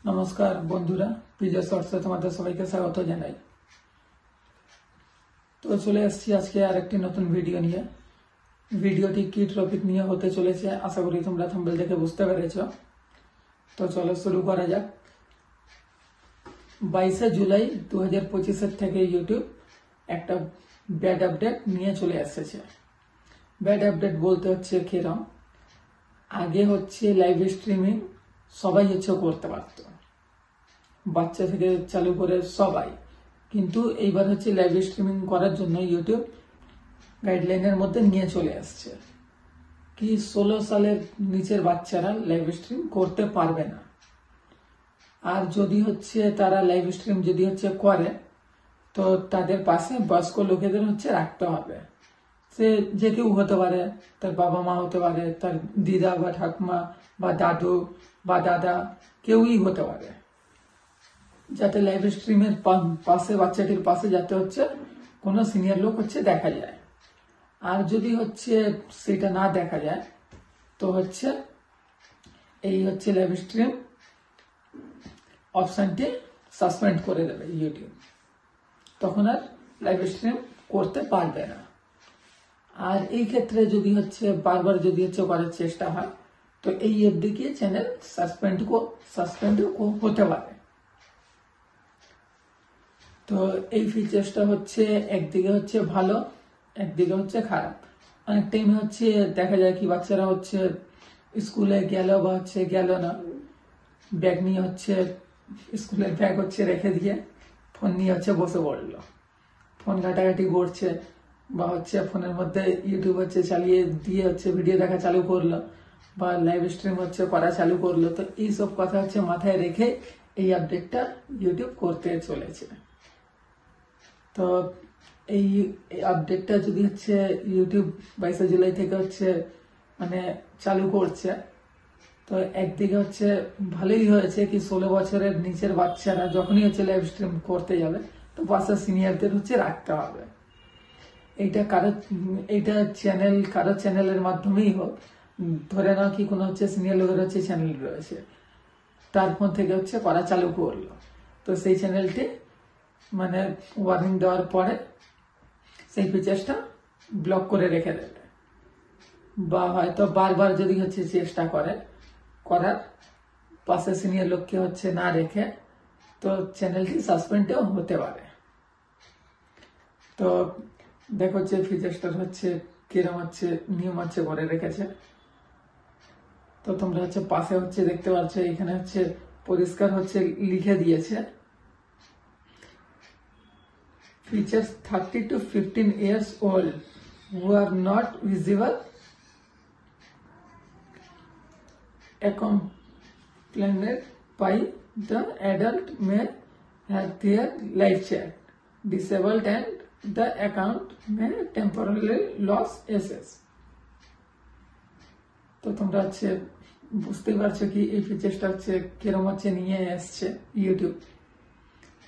নমস্কার বন্ধুরা, পিজে শর্টসে তোমাদের সবাইকে স্বাগত জানাই। তো চলে এসেছি আজকে আরেকটি নতুন ভিডিও নিয়ে। ভিডিওটি কি টপিক নিয়ে হতে চলেছে আশা করি তোমরা থাম্বনেল দেখে বুঝতে পেরেছো। তো চলো শুরু করা যাক। 22শে জুলাই 2025 থেকে ইউটিউব একটা ব্যাড আপডেট নিয়ে চলে এসেছে। ব্যাড আপডেট বলতে হচ্ছে কিরকম, আগে হচ্ছে লাইভ স্ট্রিমিং সবাই করতে পারতো, বাচ্চা থেকে চালু করে সবাই, কিন্তু এইবার হচ্ছে লাইভ স্ট্রিমিং করার জন্য ইউটিউব গাইডলাইনের মধ্যে নিয়ে চলে আসছে কি 16 সালের নিচের বাচ্চারা লাইভ স্ট্রিম করতে পারবে না। আর যদি হচ্ছে তারা লাইভ স্ট্রিম যদি করে তো তাদের পাশে বয়স্ক লোকেদের রাখতে হবে। সে যে কেউ হতে পারে, তার বাবা মা হতে পারে, তার দিদা বা ঠাকুমা বা দাদু বা দাদা, কেউই হতে পারে, যাতে লাইভ স্ট্রিমের পাশে বাচ্চাটির পাশে যাতে কোনো সিনিয়র লোক দেখা যায়। আর যদি সেটা না দেখা যায় তো এই লাইভ স্ট্রিম অপশনটি সাসপেন্ড করে দেবে ইউটিউব, তখন আর লাইভ স্ট্রিম করতে পারবে না। আর এই ক্ষেত্রে যদি বারবার যদি করার চেষ্টা হয় তো এই অবধি গিয়ে চ্যানেল সাসপেন্ড হতে পারে। তো এই ফিচার্সটা একদিকে ভালো, একদিকে খারাপ। অনেক টাইমে দেখা যায় কি বাচ্চারা স্কুলে গেল বা গেল না, ব্যাগ নিয়ে স্কুলের ব্যাগ রেখে দিয়ে ফোন নিয়ে বসে পড়লো, ফোন ঘাটাঘাটি করছে বা ফোনের মধ্যে ইউটিউব চালিয়ে দিয়ে ভিডিও দেখা চালু করলো বা লাইভ স্ট্রিম করা চালু করলো। তো এইসব কথা মাথায় রেখে এই আপডেটটা ইউটিউব করতে চলেছে। তো এই আপডেটটা যদি ইউটিউব 22শে জুলাই থেকে মানে চালু করছে, তো একদিকে ভালোই হয়েছে কি 16 বছরের নিচের বাচ্চারা যখনই লাইভ স্ট্রিম করতে যাবে তো পাশে সিনিয়রদের রাখতে হবে। এইটা কারো চ্যানেলের মাধ্যমেই হোক, ধরে নাও কি কোনো সিনিয়র লোকের চ্যানেল রয়েছে, তার ফোন থেকে করা চালু করলো, তো সেই চ্যানেলটি মানে ওয়ার্নিং দেওয়ার পরে সেই ফিচার্সটা ব্লক করে রেখে দেবে, বা হয়তো বারবার যদি চেষ্টা করার পাশে সিনিয়র লোককে না রেখে, তো চ্যানেলটি সাসপেন্ডও হতে পারে। তো দেখো ফিচার্সটা কিরকম নিয়ম করে রেখেছে। তো তোমরা পাশে দেখতে পাচ্ছ, এখানে পরিষ্কার লিখে দিয়েছে features 30 to 15 years old who are not visible accompanied by the adult may have their live chat disabled and the account may temporarily lose access. তো তোমরা বুঝতে পারছো কি এই ফিচারটা কিরকম নিয়ে এসছে ইউটিউব।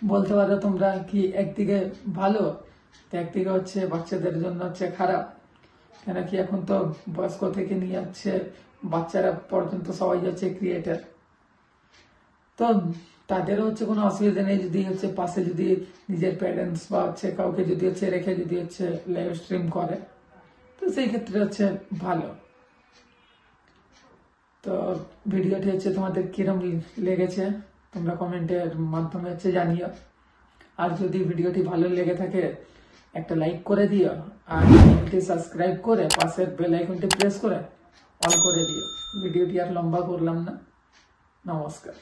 বলতে পারো তোমরা কি একদিকে ভালো, তো একদিকে বাচ্চাদের জন্য খারাপ, কেন কি এখন তো বয়স্ক থেকে নিয়ে বাচ্চারা পর্যন্ত সবাই ক্রিয়েটার। তো তাদেরও কোনো অসুবিধা নেই যদি পাশে যদি নিজের প্যারেন্টস বা কাউকে যদি রেখে যদি লাইভ স্ট্রিম করে, তো সেই ক্ষেত্রে ভালো। তো ভিডিওটি তোমাদের কিরম লেগেছে তোমরা কমেন্টের মাধ্যমে জানিও। আর যদি ভিডিওটি ভালো লেগে থাকে একটা লাইক করে দিও, আর চ্যানেলটি সাবস্ক্রাইব করে পাশের বেল আইকনটি প্রেস করে অল করে দিও। ভিডিওটি আর লম্বা করলাম না, নমস্কার।